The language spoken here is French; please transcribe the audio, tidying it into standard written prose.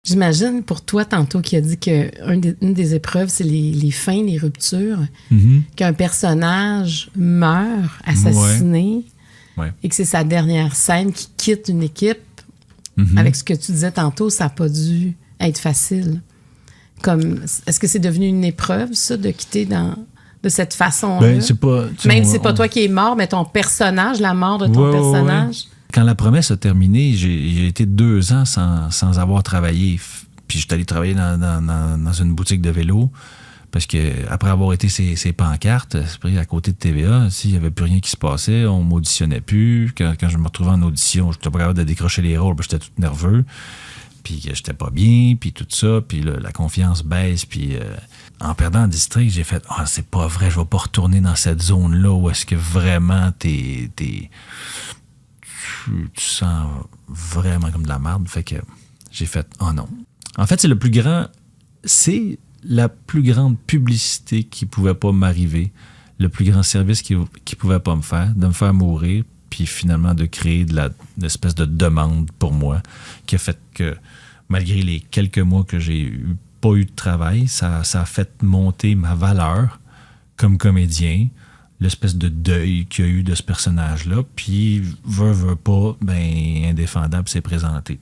J'imagine pour toi, tantôt, qui a dit qu'une des épreuves, c'est les fins, les ruptures, qu'un personnage meurt, assassiné, et que c'est sa dernière scène qui quitte une équipe. Avec ce que tu disais tantôt, ça n'a pas dû être facile. Est-ce que c'est devenu une épreuve, ça, de quitter de cette façon-là? Ben, c'est pas, même si c'est pas toi qui es mort, mais ton personnage, la mort de ton personnage. Ouais. Quand La Promesse a terminé, j'ai été 2 ans sans avoir travaillé. Puis j'étais allé travailler dans une boutique de vélo. Parce que après avoir été ces pancartes, à côté de TVA, s'il n'y avait plus rien qui se passait, on m'auditionnait plus. Quand je me retrouvais en audition, je n'étais pas capable de décrocher les rôles, j'étais tout nerveux. Puis que j'étais pas bien, puis tout ça. Puis là, la confiance baisse. Puis en perdant le district, j'ai fait « Ah, c'est pas vrai, je vais pas retourner dans cette zone-là où est-ce que vraiment tu sens vraiment comme de la merde. » Fait que j'ai fait « Oh non. » En fait, c'est la plus grande publicité qui pouvait pas m'arriver, le plus grand service qui pouvait pas me faire, de me faire mourir, puis finalement de créer l'espèce de demande pour moi, qui a fait que, malgré les quelques mois que j'ai pas eu de travail, ça a fait monter ma valeur comme comédien, l'espèce de deuil qu'il y a eu de ce personnage-là, puis veut pas, ben Indéfendable s'est présenté.